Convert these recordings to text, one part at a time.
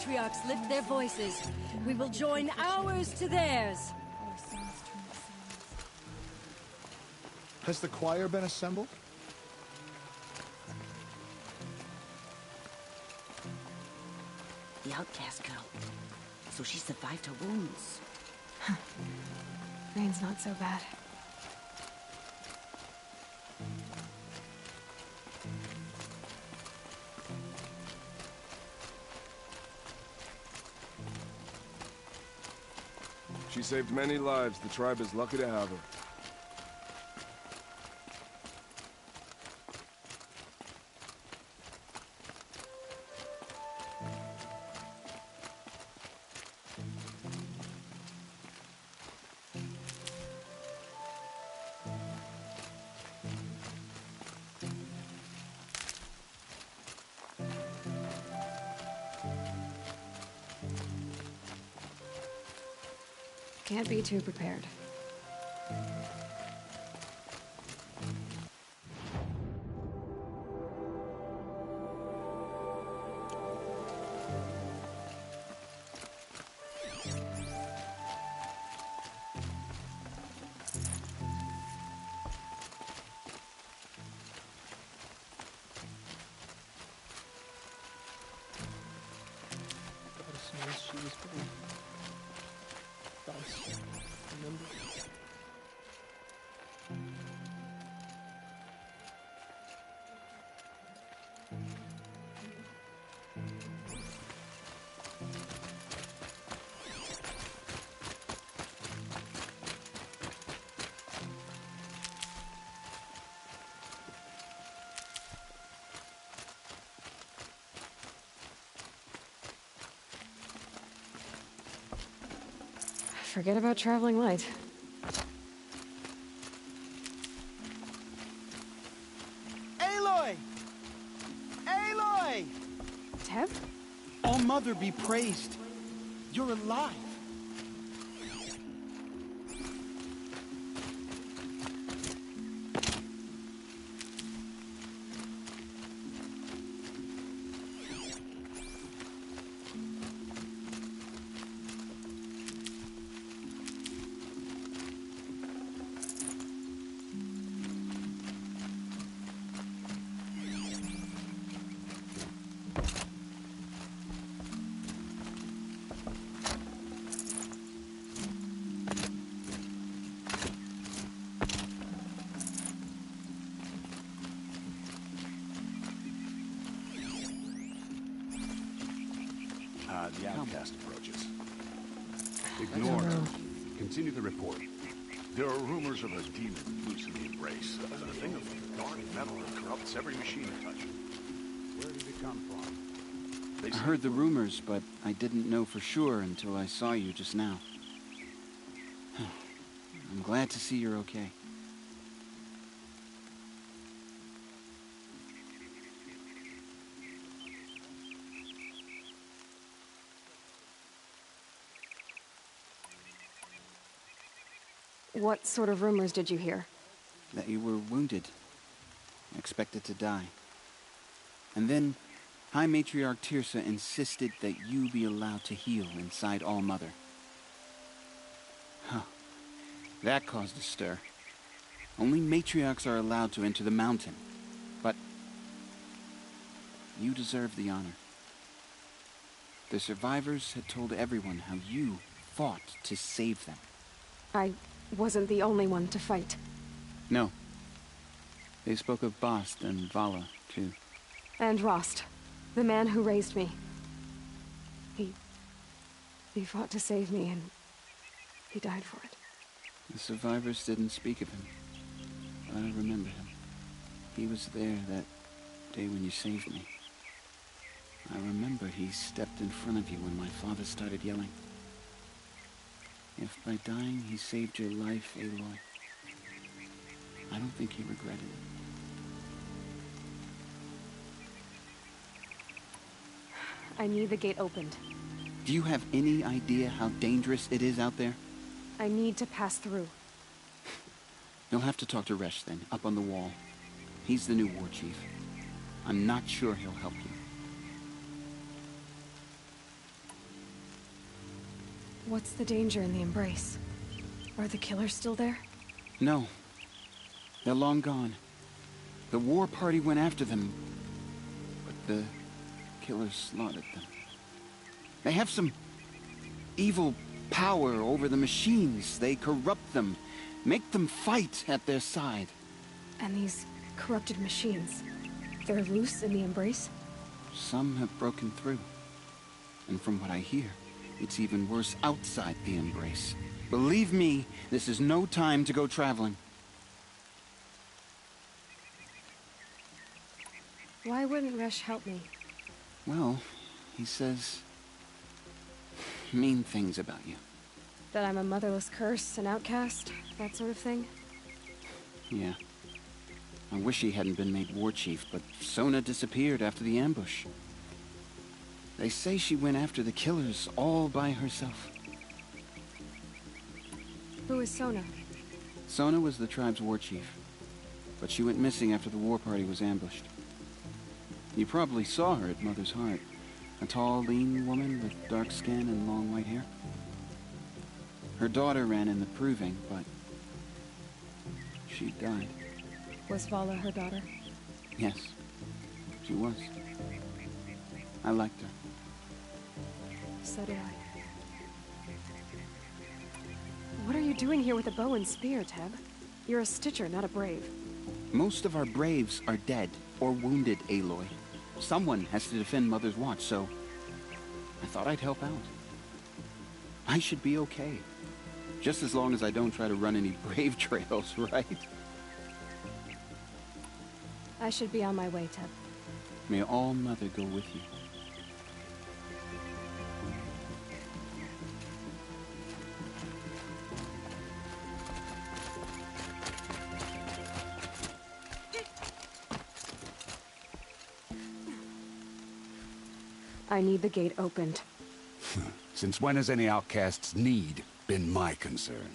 matriarchs lift their voices, we will join ours to theirs. Has the choir been assembled? The outcast girl. So she survived her wounds. Rain's not so bad. She saved many lives. The tribe is lucky to have her. Can't be too prepared. Forget about traveling light. Aloy! Aloy! Tev? All Mother be praised. You're alive. The outcast approaches. Ignore her. Continue the report. There are rumors of a demon loose in the embrace. A thing of dark metal that corrupts every machine it touches. Where did it come from? I heard the rumors, but I didn't know for sure until I saw you just now. I'm glad to see you're okay. What sort of rumors did you hear? That you were wounded. Expected to die. And then, High Matriarch Tirsa insisted that you be allowed to heal inside All Mother. Huh. That caused a stir. Only matriarchs are allowed to enter the mountain. But you deserve the honor. The survivors had told everyone how you fought to save them. I wasn't the only one to fight. No. They spoke of Bast and Vala, too. And Rost, the man who raised me. He fought to save me, and he died for it. The survivors didn't speak of him, but I remember him. He was there that day when you saved me. I remember he stepped in front of you when my father started yelling. If by dying he saved your life, Aloy, I don't think he regretted it. I need the gate opened. Do you have any idea how dangerous it is out there? I need to pass through. You'll have to talk to Resh then, up on the wall. He's the new war chief. I'm not sure he'll help you. What's the danger in the Embrace? Are the killers still there? No. They're long gone. The war party went after them, but the killers slaughtered them. They have some evil power over the machines. They corrupt them, make them fight at their side. And these corrupted machines, they're loose in the Embrace? Some have broken through. And from what I hear, it's even worse outside the Embrace. Believe me, this is no time to go traveling. Why wouldn't Resh help me? Well, he says mean things about you. That I'm a motherless curse, an outcast, that sort of thing? Yeah. I wish he hadn't been made war chief, but Sona disappeared after the ambush. They say she went after the killers all by herself. Who is Sona? Sona was the tribe's war chief, but she went missing after the war party was ambushed. You probably saw her at Mother's Heart. A tall, lean woman with dark skin and long white hair. Her daughter ran in the proving, but she died. Was Vala her daughter? Yes, she was. I liked her. So did I. What are you doing here with a bow and spear, Teb? You're a Stitcher, not a Brave. Most of our Braves are dead or wounded, Aloy. Someone has to defend Mother's Watch, so I thought I'd help out. I should be okay. Just as long as I don't try to run any Brave trails, right? I should be on my way, Teb. May all Mother go with you. I need the gate opened. Since when has any outcast's need been my concern?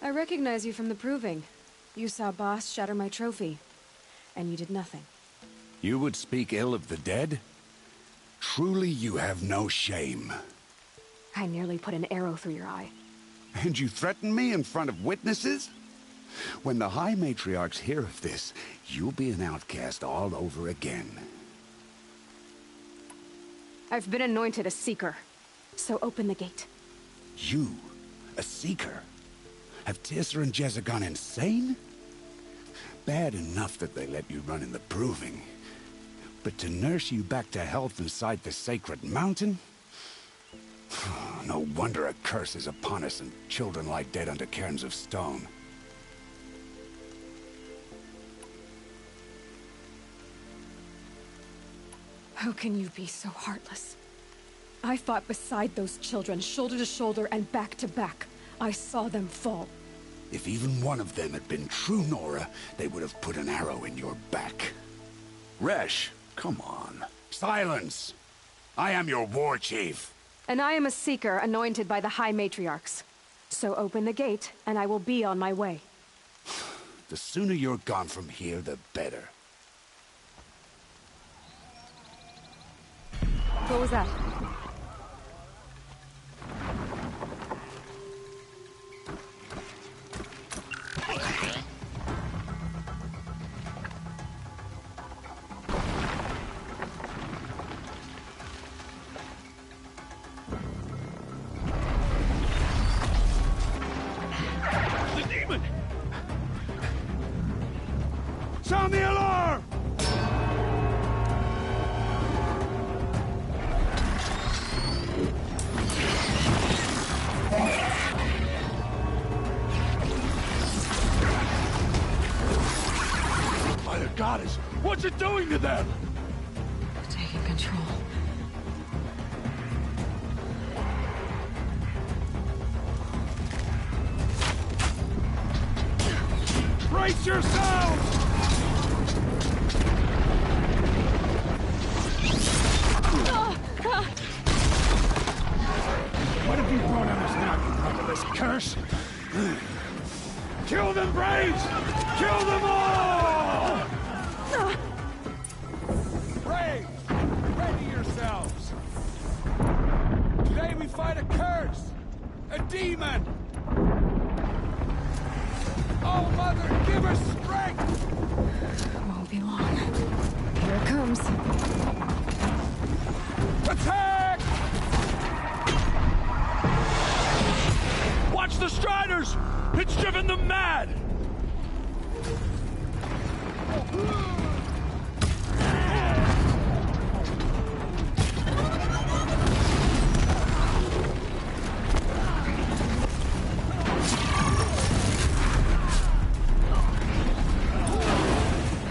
I recognize you from the proving. You saw Boss shatter my trophy, and you did nothing. You would speak ill of the dead? Truly you have no shame. I nearly put an arrow through your eye. And you threaten me in front of witnesses? When the High Matriarchs hear of this, you'll be an outcast all over again. I've been anointed a Seeker, so open the gate. You? A Seeker? Have Tissa and Jezza gone insane? Bad enough that they let you run in the proving. But to nurse you back to health inside the sacred mountain? No wonder a curse is upon us and children lie dead under cairns of stone. How can you be so heartless? I fought beside those children, shoulder to shoulder and back to back. I saw them fall. If even one of them had been true Nora, they would have put an arrow in your back. Resh, come on. Silence! I am your war chief. And I am a Seeker anointed by the High Matriarchs. So open the gate, and I will be on my way. The sooner you're gone from here, the better. What was that? The demon! Sound the alarm! By the goddess, what's it doing to them? Taking control. Brace yourselves! What have you brought on us now, you motherless curse? Kill them, Braves! Kill them all! seems. Attack! Watch the Striders! It's driven them mad!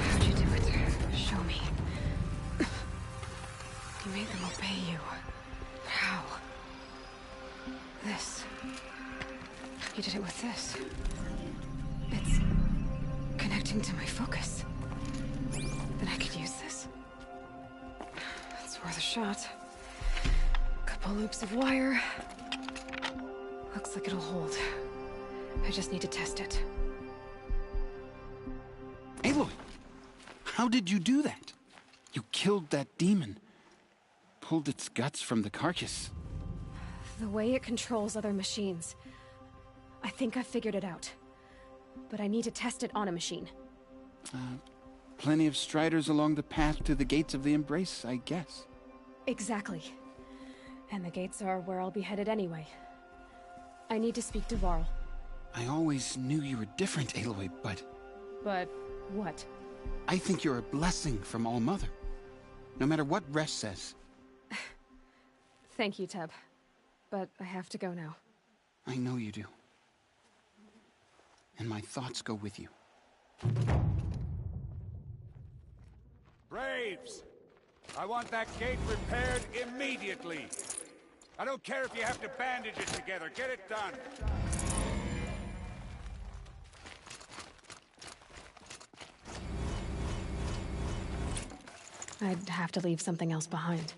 How'd you do it? Show me. You made them obey you. How? This. You did it with this. It's connecting to my focus. Then I could use this. It's worth a shot. Couple loops of wire. Looks like it'll hold. I just need to test it. Aloy! How did you do that? You killed that demon. Pulled its guts from the carcass. The way it controls other machines. I think I figured it out. But I need to test it on a machine. Plenty of Striders along the path to the gates of the Embrace, I guess. Exactly. And the gates are where I'll be headed anyway. I need to speak to Varl. I always knew you were different, Aloy, but But what? I think you're a blessing from All-Mother. No matter what Resh says. Thank you, Teb. But I have to go now. I know you do. And my thoughts go with you. Braves! I want that gate repaired immediately. I don't care if you have to bandage it together. Get it done. I'd have to leave something else behind.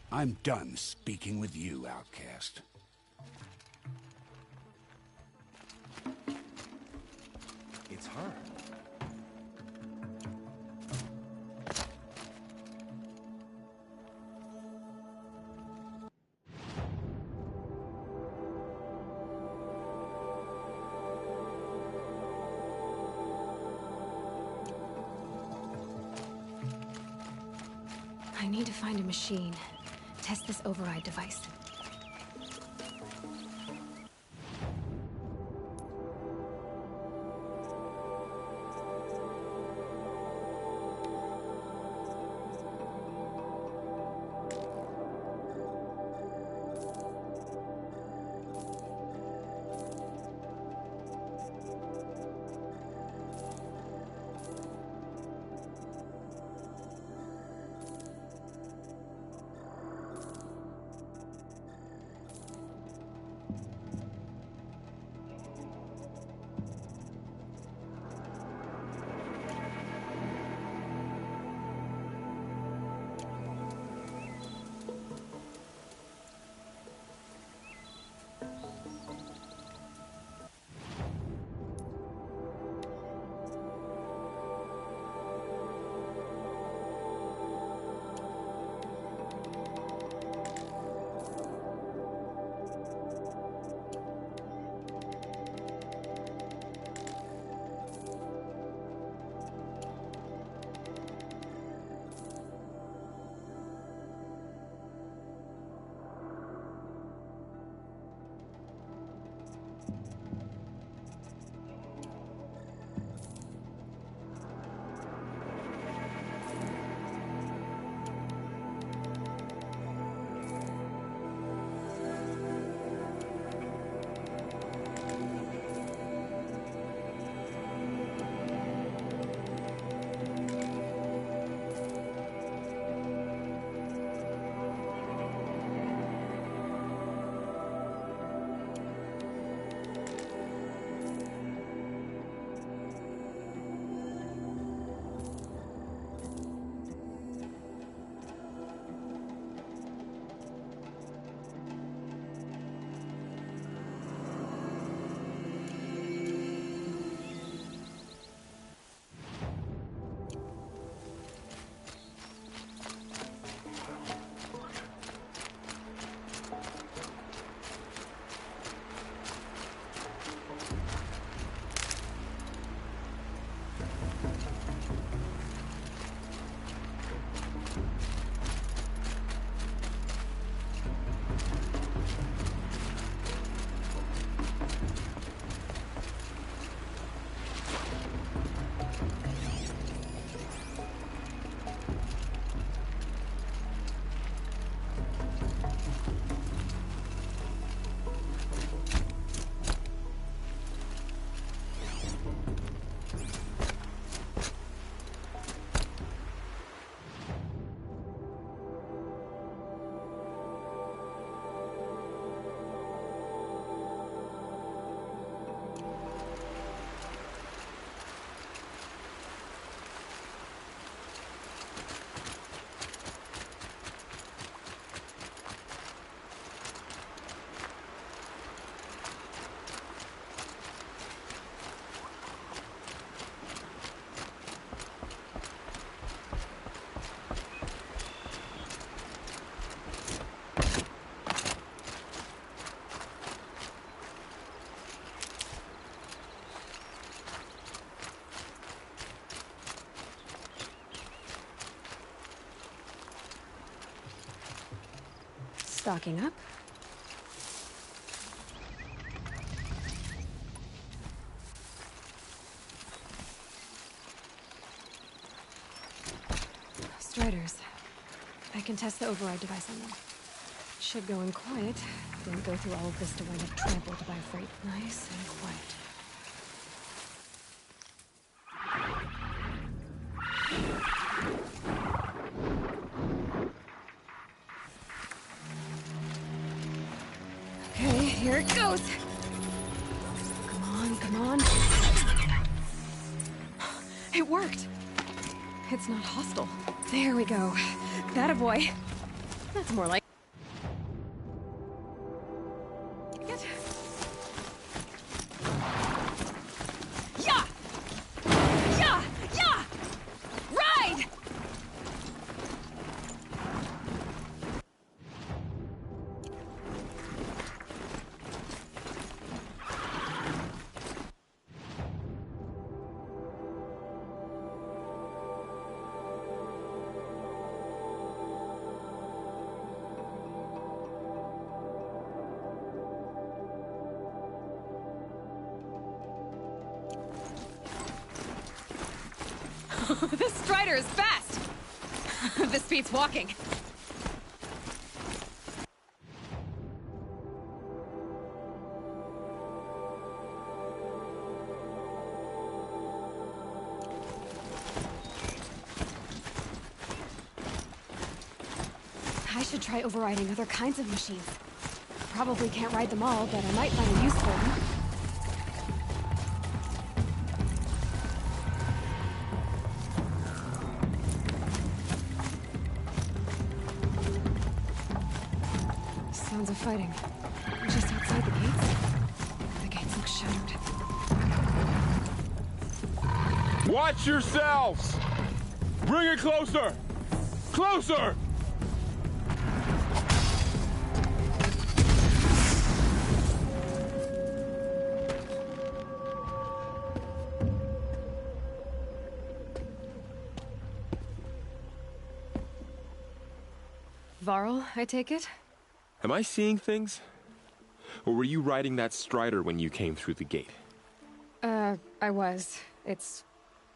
I'm done speaking with you, outcast. It's her. I need to find a machine. Test this override device. Stocking up. Striders. I can test the override device on them. Should go in quiet. Didn't go through all of this to wind up trampled by a freight. Nice and quiet. Okay, here it goes. Come on, come on. It worked. It's not hostile. There we go. That a boy. That's more like it. Yeah! Yeah! Yeah! Ride! This Strider is fast! This beats walking. I should try overriding other kinds of machines. Probably can't ride them all, but I might find a use for them. Sounds of fighting. Just outside the gates. The gates look shuttered. Watch yourselves! Bring it closer! Closer! Varl, I take it? Am I seeing things? Or were you riding that Strider when you came through the gate? I was. It's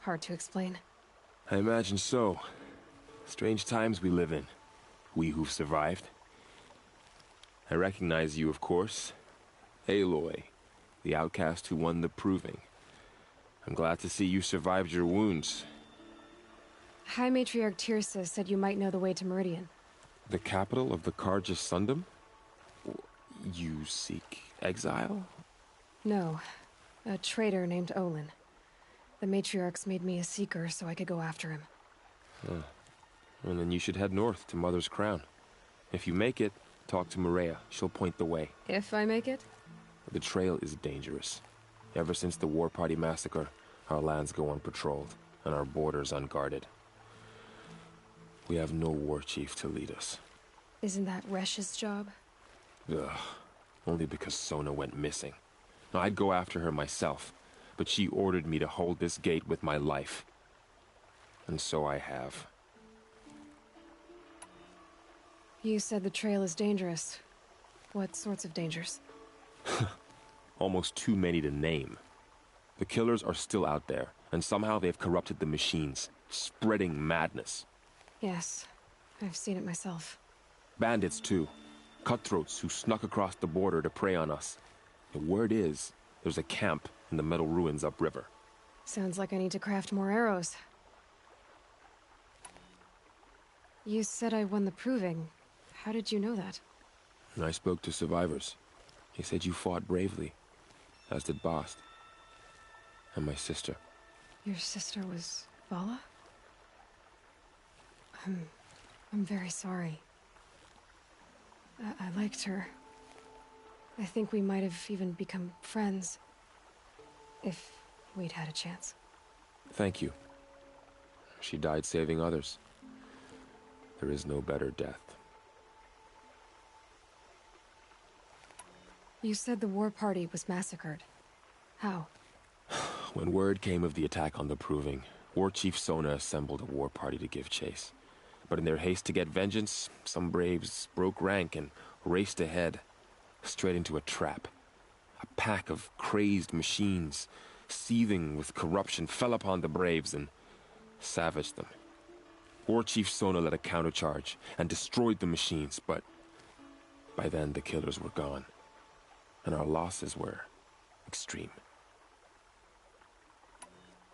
hard to explain. I imagine so. Strange times we live in. We who've survived. I recognize you, of course. Aloy, the outcast who won the proving. I'm glad to see you survived your wounds. High Matriarch Tirsa said you might know the way to Meridian. The capital of the Carja Sundom? You seek exile? No. A traitor named Olin. The Matriarchs made me a seeker so I could go after him. Well, then you should head north to Mother's Crown. If you make it, talk to Maria. She'll point the way. If I make it? The trail is dangerous. Ever since the War Party massacre, our lands go unpatrolled, and our borders unguarded. We have no war chief to lead us. Isn't that Resh's job? Ugh. Only because Sona went missing. Now, I'd go after her myself, but she ordered me to hold this gate with my life. And so I have. You said the trail is dangerous. What sorts of dangers? Almost too many to name. The killers are still out there, and somehow they've corrupted the machines, spreading madness. Yes, I've seen it myself. Bandits, too. Cutthroats who snuck across the border to prey on us. The word is, there's a camp in the metal ruins upriver. Sounds like I need to craft more arrows. You said I won the proving. How did you know that? I spoke to survivors. They said you fought bravely, as did Bast. And my sister. Your sister was Vala? I'm very sorry. I liked her. I think we might have even become friends. If we'd had a chance. Thank you. She died saving others. There is no better death. You said the war party was massacred. How? When word came of the attack on the Proving, War Chief Sona assembled a war party to give chase. But in their haste to get vengeance, some braves broke rank and raced ahead, straight into a trap. A pack of crazed machines, seething with corruption, fell upon the Braves and savaged them. War Chief Sona led a countercharge and destroyed the machines, but by then the killers were gone, and our losses were extreme.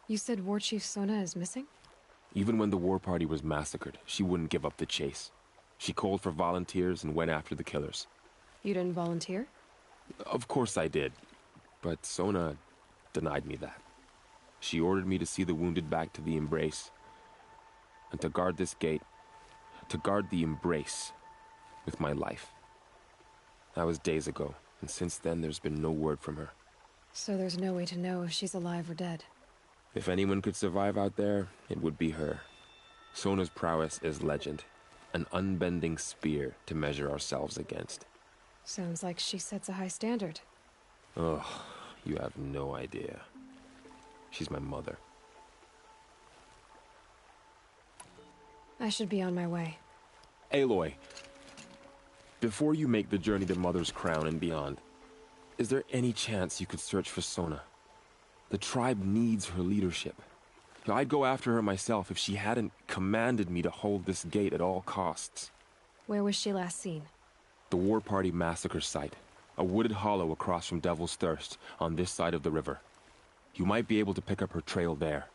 You said War Chief Sona is missing? Even when the war party was massacred, she wouldn't give up the chase. She called for volunteers and went after the killers. You didn't volunteer? Of course I did, but Sona denied me that. She ordered me to see the wounded back to the Embrace, and to guard this gate, to guard the Embrace with my life. That was days ago, and since then there's been no word from her. So there's no way to know if she's alive or dead. If anyone could survive out there, it would be her. Sona's prowess is legend, an unbending spear to measure ourselves against. Sounds like she sets a high standard. Oh, you have no idea. She's my mother. I should be on my way. Aloy, before you make the journey to Mother's Crown and beyond, is there any chance you could search for Sona? The tribe needs her leadership. I'd go after her myself if she hadn't commanded me to hold this gate at all costs. Where was she last seen? The War Party massacre site. A wooded hollow across from Devil's Thirst, on this side of the river. You might be able to pick up her trail there.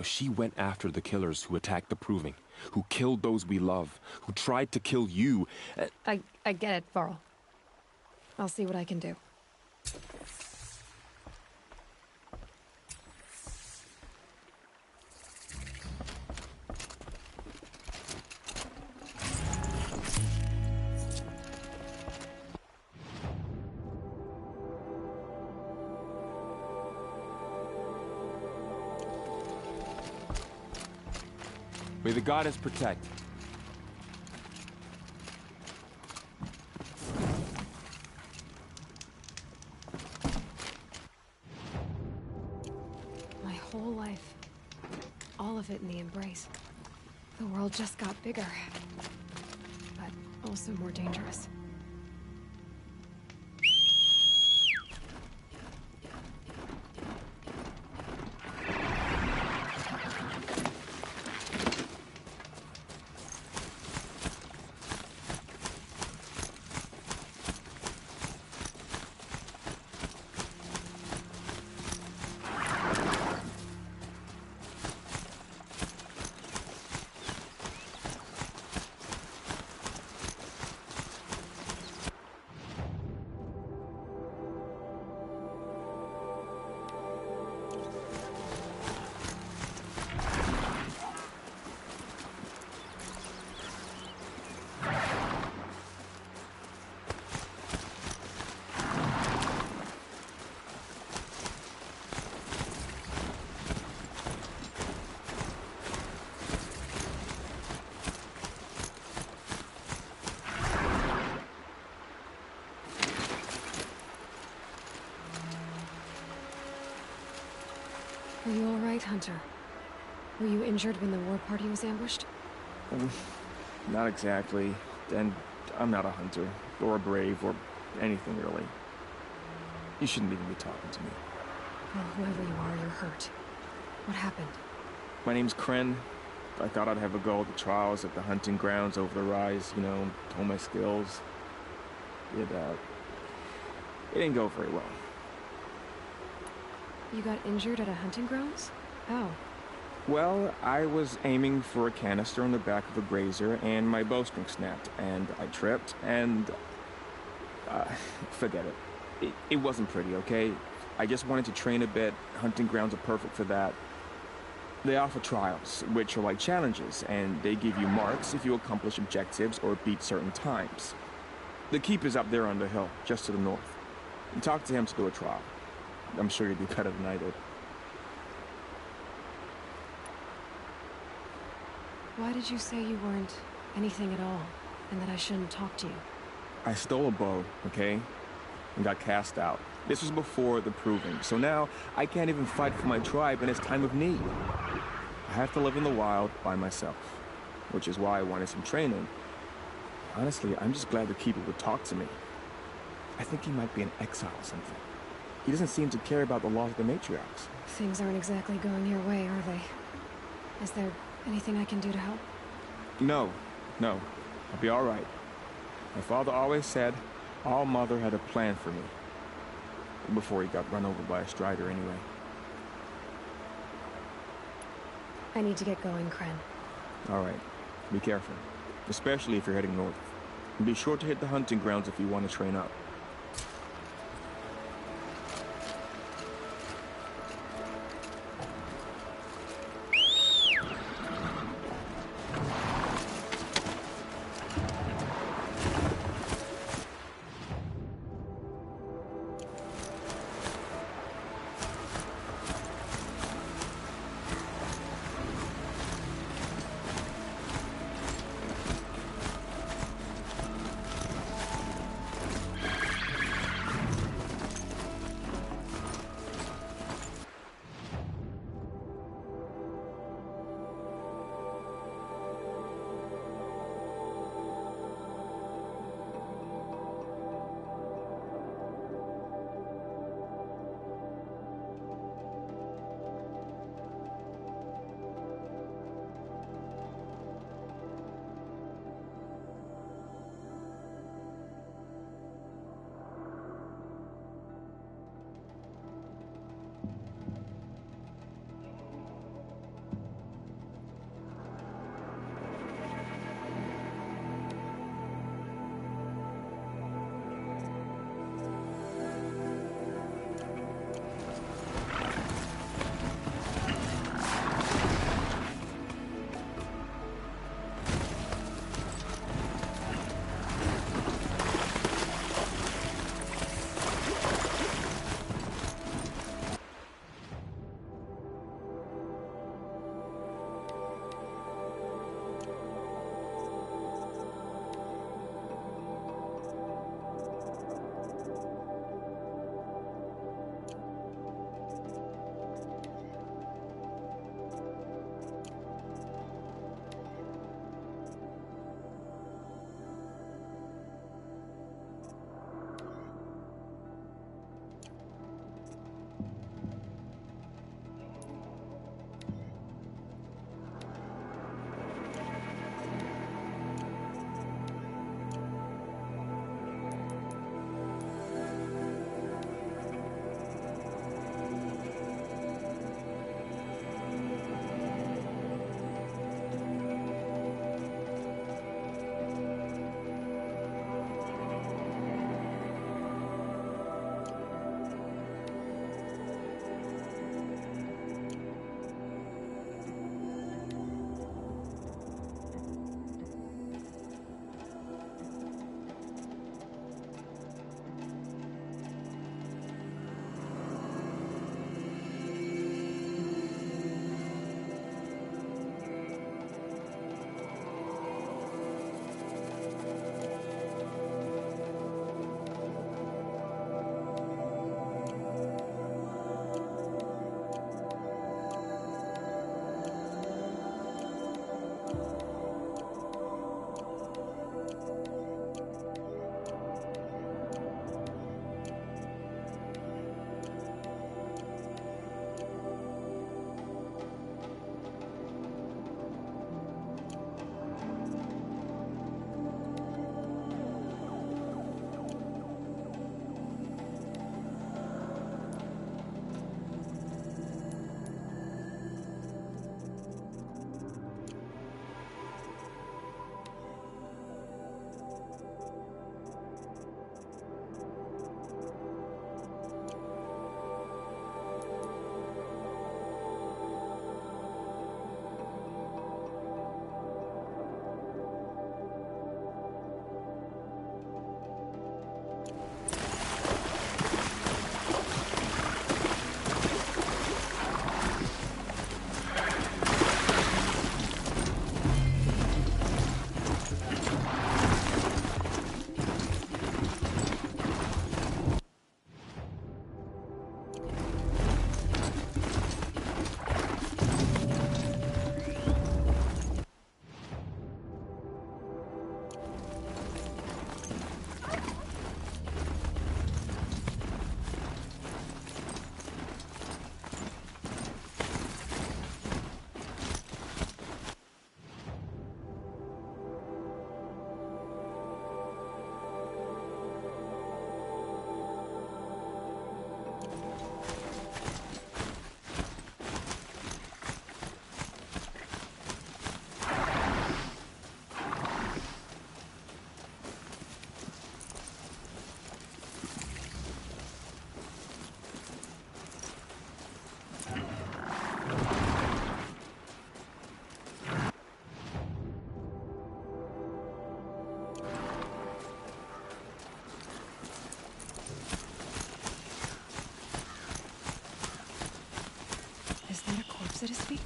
She went after the killers who attacked the Proving, who killed those we love, who tried to kill you. I get it, Varl. I'll see what I can do. May the goddess protect. My whole life. All of it in the Embrace. The world just got bigger. But also more dangerous. Are you all right, Hunter? Were you injured when the war party was ambushed? Not exactly. And I'm not a hunter, or a brave, or anything really. You shouldn't even be talking to me. Well, whoever you are, you're hurt. What happened? My name's Kren. I thought I'd have a go at the trials at the hunting grounds over the rise, you know, hone my skills. It didn't go very well. You got injured at a hunting grounds? How? Well, I was aiming for a canister on the back of a grazer, and my bowstring snapped, and I tripped, and... forget it. It wasn't pretty, okay? I just wanted to train a bit. Hunting grounds are perfect for that. They offer trials, which are like challenges, and they give you marks if you accomplish objectives or beat certain times. The keep is up there on the hill, just to the north. And talk to him to do a trial. I'm sure you'd do better than I did. Why did you say you weren't anything at all, and that I shouldn't talk to you? I stole a bow, okay? And got cast out. This was before the Proving, so now I can't even fight for my tribe in its time of need. I have to live in the wild by myself, which is why I wanted some training. Honestly, I'm just glad the Keeper would talk to me. I think he might be in exile or something. He doesn't seem to care about the laws of the matriarchs. Things aren't exactly going your way, are they? Is there anything I can do to help? No. I'll be all right. My father always said our mother had a plan for me. Before he got run over by a strider, anyway. I need to get going, Kren. All right. Be careful. Especially if you're heading north. And be sure to hit the hunting grounds if you want to train up. corpse at his feet?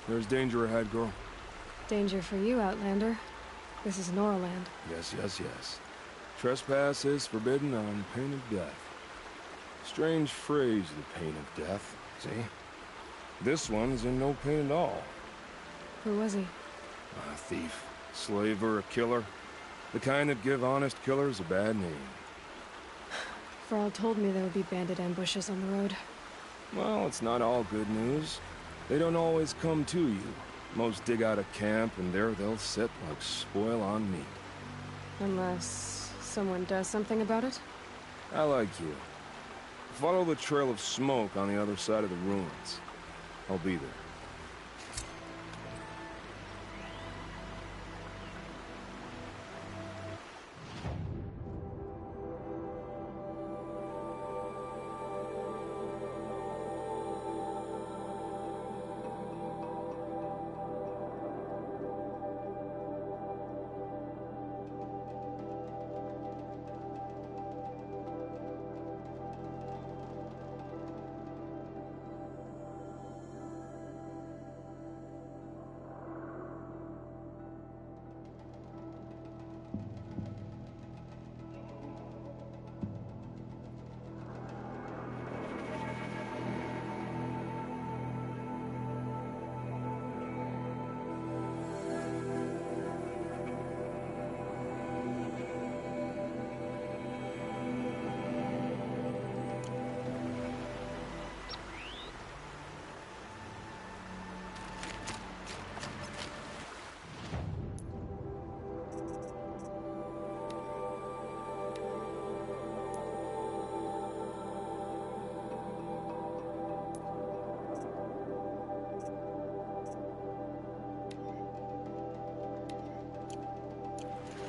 There's danger ahead, girl. Danger for you, Outlander. This is Noraland. Yes, yes, yes. Trespass is forbidden on pain of death. Strange phrase, the pain of death, see? This one's in no pain at all. Who was he? A thief, slaver, a killer. The kind that give honest killers a bad name. Farrell told me there would be bandit ambushes on the road. Well, it's not all good news. They don't always come to you. Most dig out a camp, and there they'll sit like spoil on meat. Unless someone does something about it? I like you. Follow the trail of smoke on the other side of the ruins. I'll be there.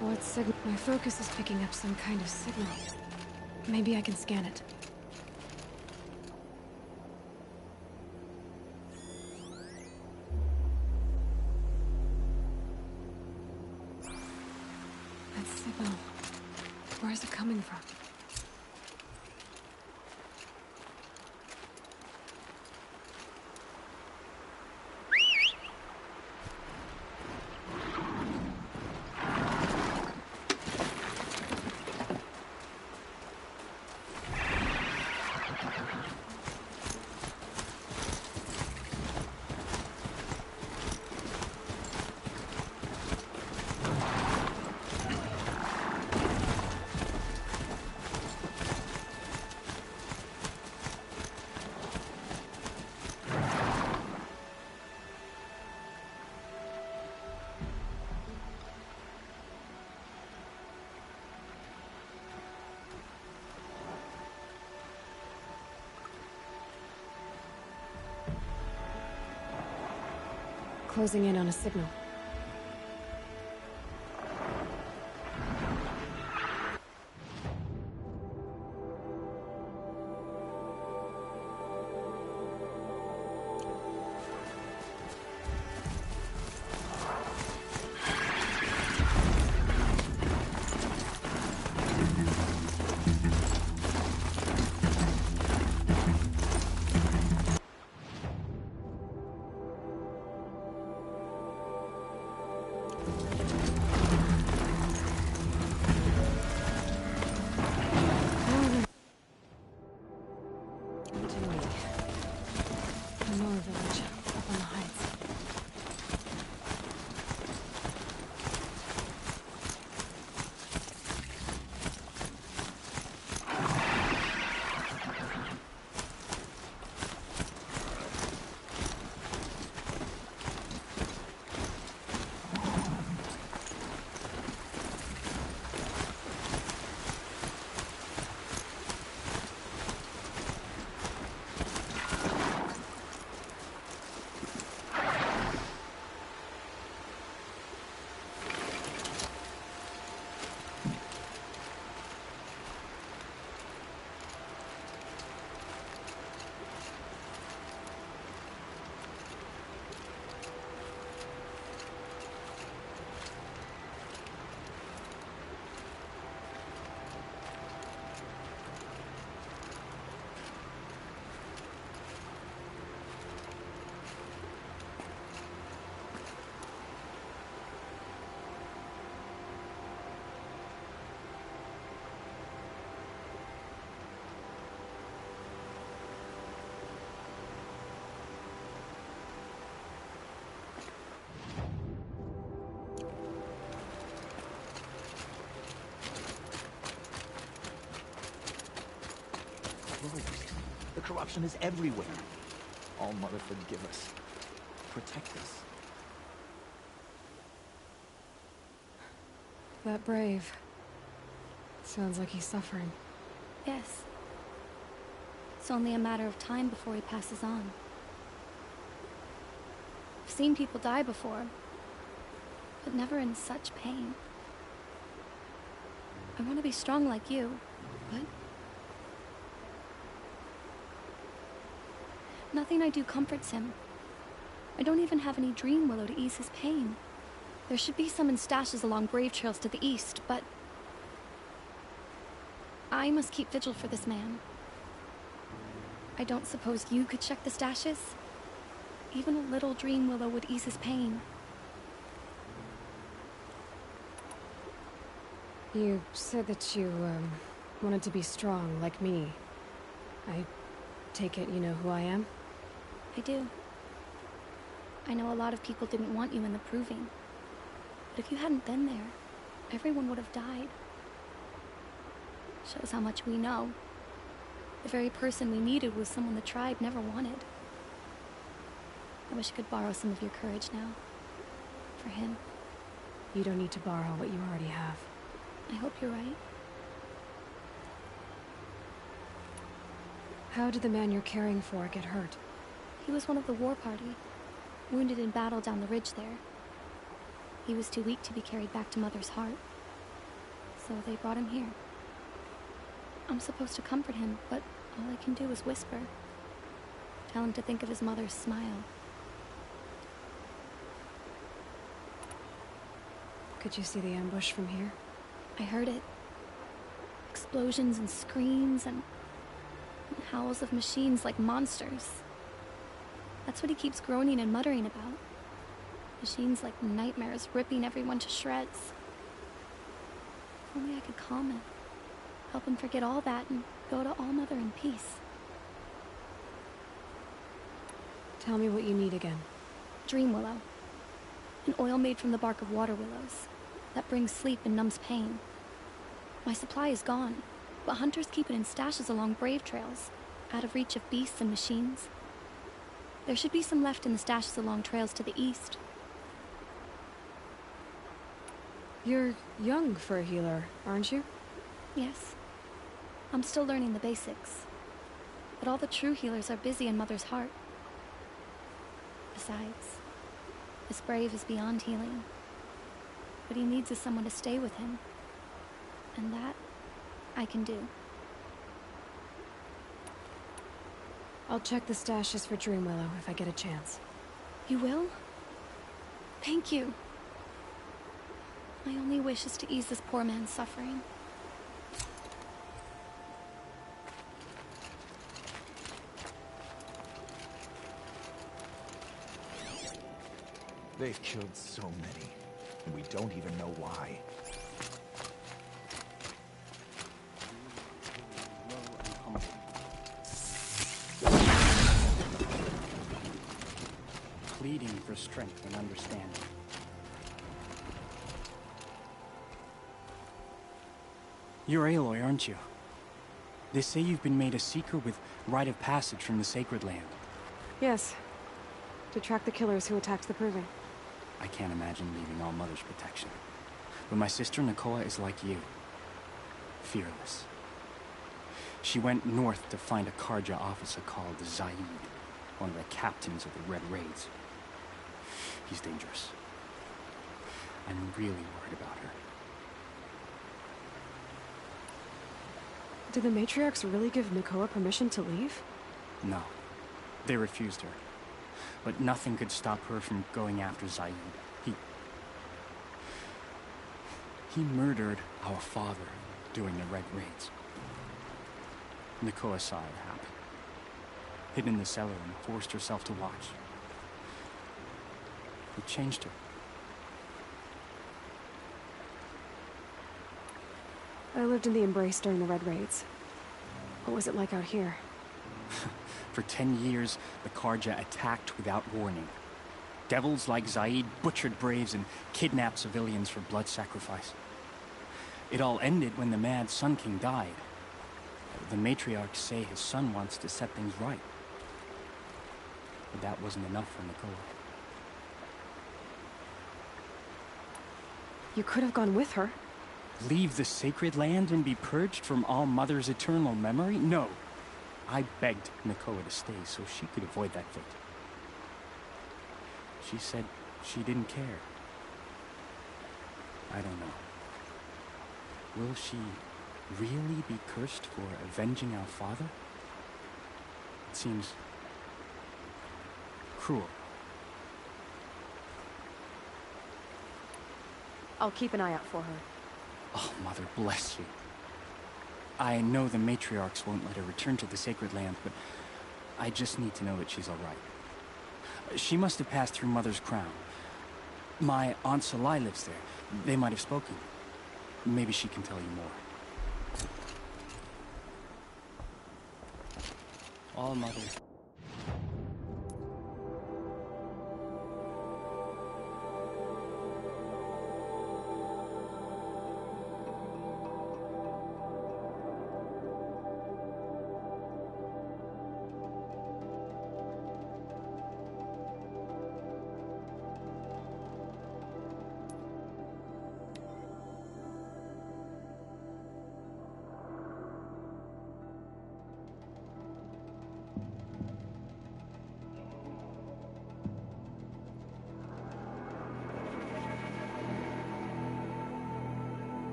What signal? My focus is picking up some kind of signal. Maybe I can scan it. That signal. Where is it coming from? Closing in on a signal. Village, up on the heights. protection is everywhere. All Mother forgive us. Protect us. That brave. Sounds like he's suffering. Yes. It's only a matter of time before he passes on. I've seen people die before, but never in such pain. I want to be strong like you, but nothing I do comforts him. I don't even have any dream willow to ease his pain. There should be some in stashes along brave trails to the east, but I must keep vigil for this man. I don't suppose you could check the stashes? Even a little dream willow would ease his pain. You said that you, wanted to be strong, like me. I take it you know who I am? I do. I know a lot of people didn't want you in the Proving. But if you hadn't been there, everyone would have died. Shows how much we know. The very person we needed was someone the tribe never wanted. I wish I could borrow some of your courage now. For him. You don't need to borrow what you already have. I hope you're right. How did the man you're caring for get hurt? He was one of the war party. Wounded in battle down the ridge there. He was too weak to be carried back to Mother's heart. So they brought him here. I'm supposed to comfort him, but all I can do is whisper. Tell him to think of his mother's smile. Could you see the ambush from here? I heard it. Explosions and screams and howls of machines like monsters. That's what he keeps groaning and muttering about. Machines like nightmares ripping everyone to shreds. If only I could calm him. Help him forget all that and go to All Mother in peace. Tell me what you need again. Dream willow. An oil made from the bark of water willows. That brings sleep and numbs pain. My supply is gone, but hunters keep it in stashes along brave trails, out of reach of beasts and machines. There should be some left in the stashes along trails to the east. You're young for a healer, aren't you? Yes. I'm still learning the basics. But all the true healers are busy in Mother's heart. Besides, this brave is beyond healing. What he needs is someone to stay with him. And that, I can do. I'll check the stashes for Dream Willow if I get a chance. You will? Thank you. My only wish is to ease this poor man's suffering. They've killed so many, and we don't even know why. Pleading for strength and understanding. You're Aloy, aren't you? They say you've been made a seeker with rite of passage from the Sacred Land. Yes. To track the killers who attacked the Proving. I can't imagine leaving All Mother's protection. But my sister Nakoa is like you. Fearless. She went north to find a Karja officer called Zaid, one of the captains of the Red Raids. He's dangerous. I'm really worried about her. Did the matriarchs really give Nakoa permission to leave? No. They refused her. But nothing could stop her from going after Zaid. He murdered our father during the Red Raids. Nakoa saw it happen. Hid in the cellar and forced herself to watch. It changed her. I lived in the Embrace during the Red Raids. What was it like out here? For 10 years, the Karja attacked without warning. Devils like Zaid butchered braves and kidnapped civilians for blood sacrifice. It all ended when the mad Sun King died. The matriarchs say his son wants to set things right. But that wasn't enough for Nicole. You could have gone with her. Leave the sacred land and be purged from All Mother's eternal memory? No. I begged Nakoa to stay so she could avoid that fate. She said she didn't care. I don't know. Will she really be cursed for avenging our father? It seems cruel. I'll keep an eye out for her. Oh, Mother, bless you. I know the matriarchs won't let her return to the sacred land, but I just need to know that she's all right. She must have passed through Mother's crown. My Aunt Salai lives there. They might have spoken. Maybe she can tell you more. All Mother.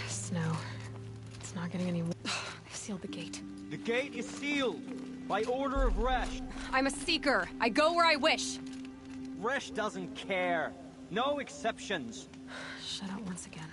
Snow. It's not getting any... They've sealed the gate. The gate is sealed by order of Resh. I'm a seeker. I go where I wish. Resh doesn't care. No exceptions. Shut up once again.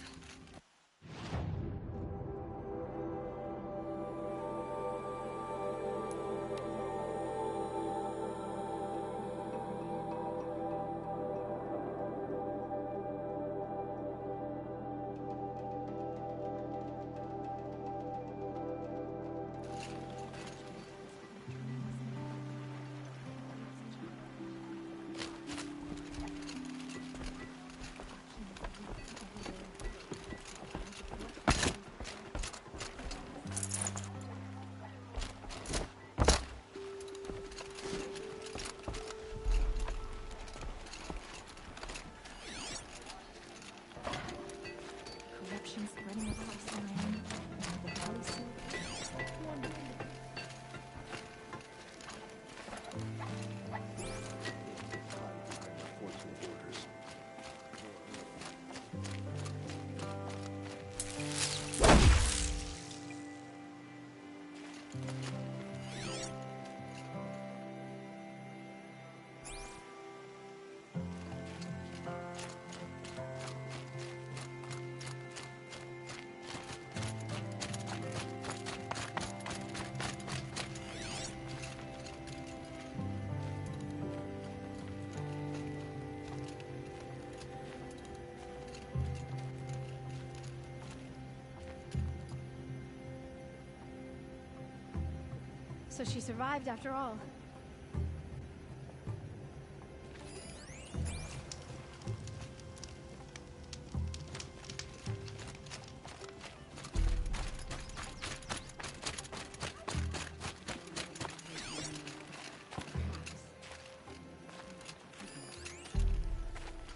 So she survived after all.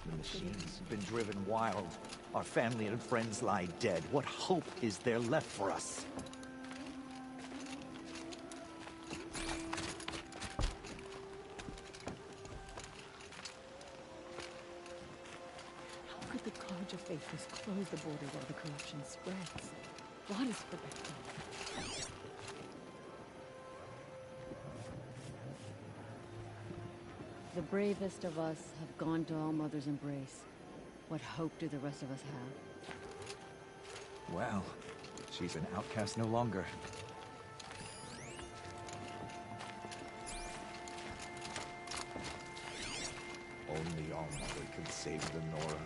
The machine's been driven wild. Our family and friends lie dead. What hope is there left for us? Faithless close the border while the corruption spreads. What is protecting? The bravest of us have gone to All Mother's embrace. What hope do the rest of us have? Well, she's an outcast no longer. Only All-Mother can save the Nora.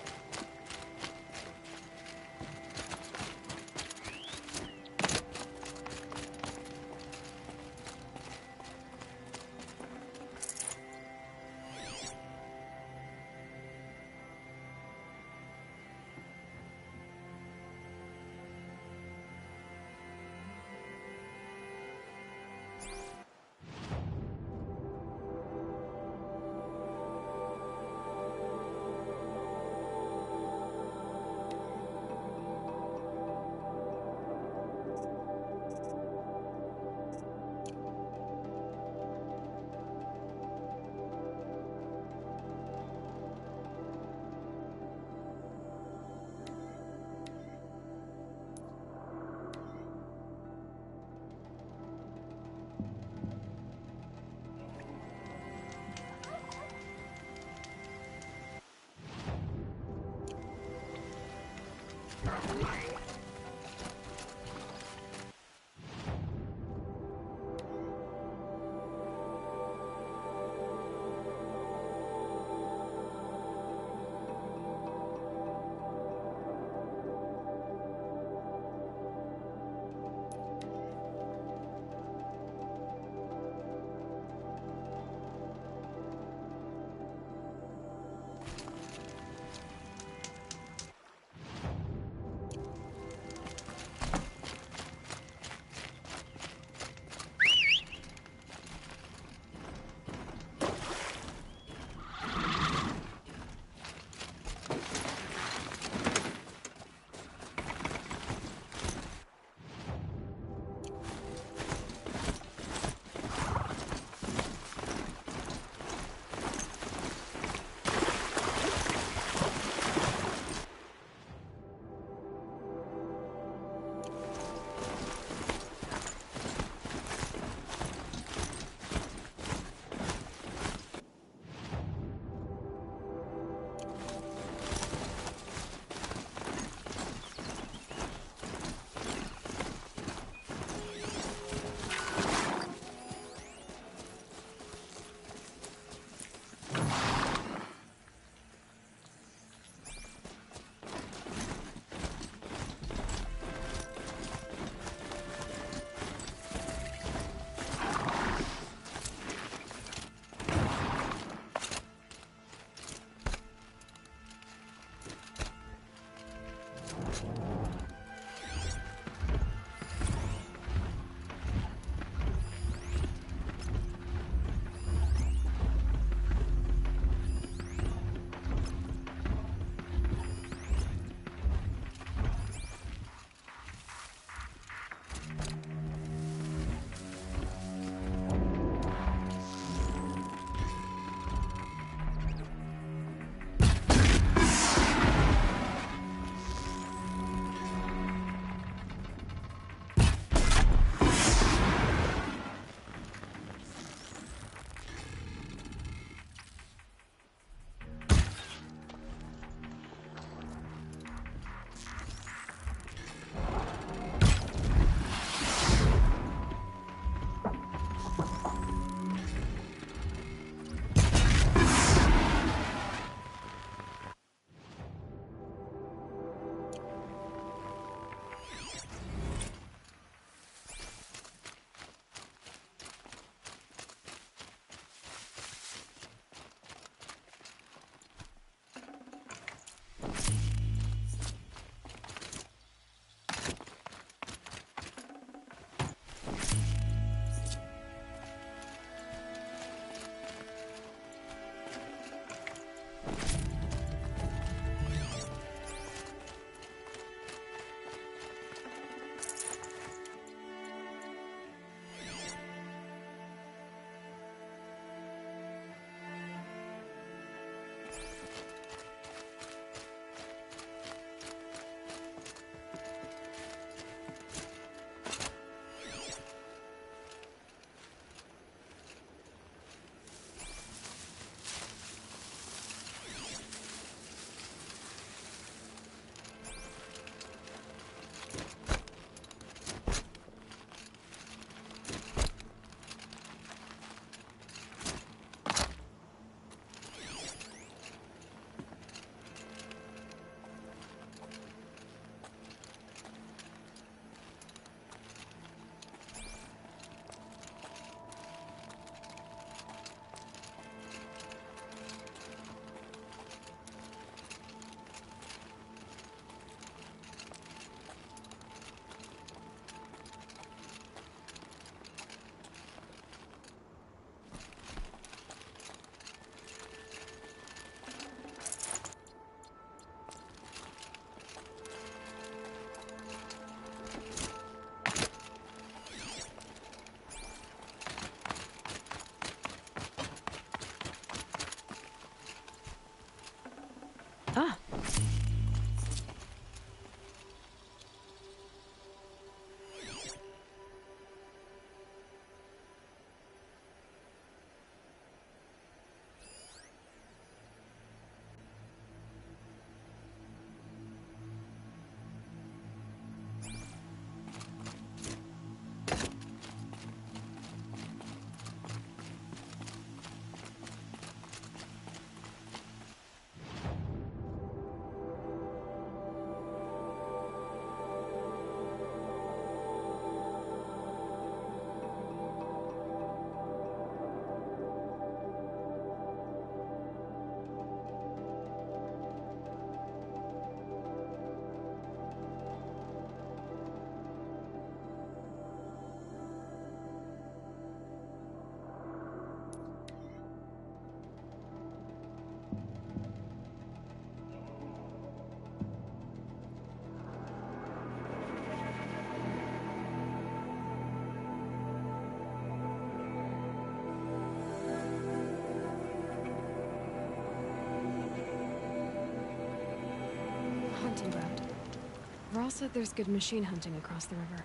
Ross said there's good machine hunting across the river.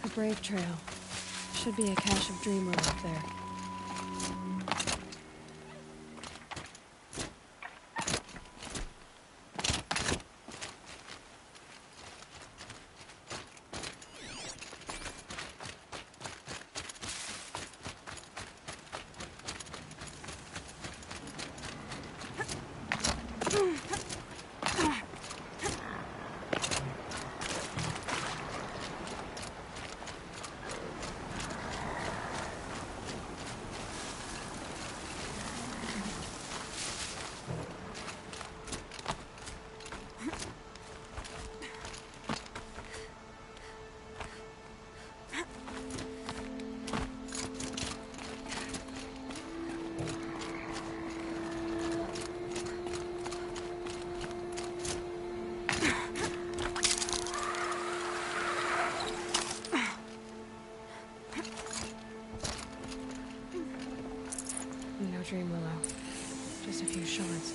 The Brave Trail. Should be a cache of Dream Willow up there. No Dream Willow. Just a few shards.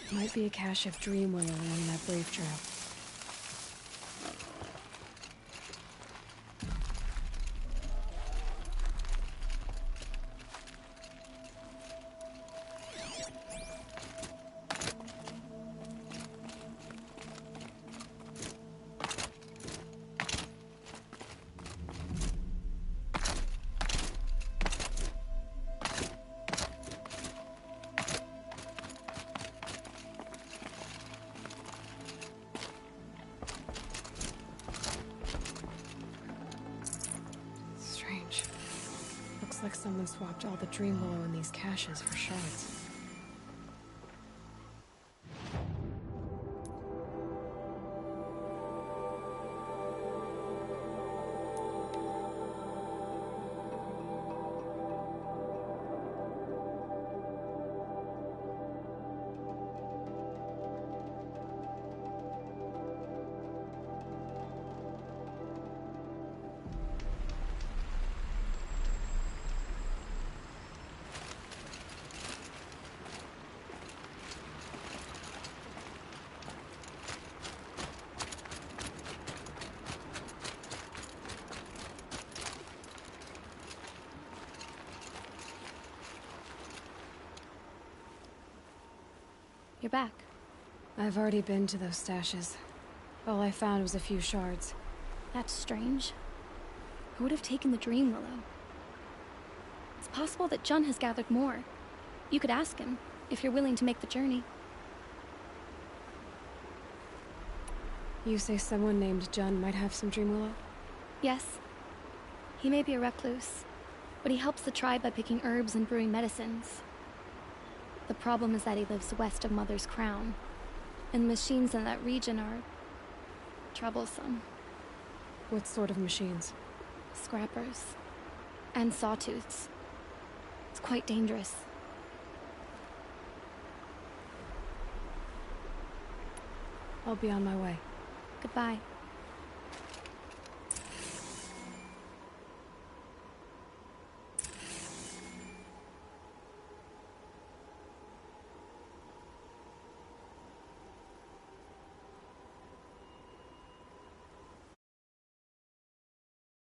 Might be a cache of Dream Willow along that Brave Trail. Looks like someone swapped all the Dream Willow in these caches for shards. You're back. I've already been to those stashes. All I found was a few shards. That's strange. Who would have taken the Dream Willow? It's possible that Jun has gathered more. You could ask him, if you're willing to make the journey. You say someone named Jun might have some Dream Willow? Yes. He may be a recluse, but he helps the tribe by picking herbs and brewing medicines. The problem is that he lives west of Mother's Crown, and the machines in that region are troublesome. What sort of machines? Scrappers. And sawtooths. It's quite dangerous. I'll be on my way. Goodbye.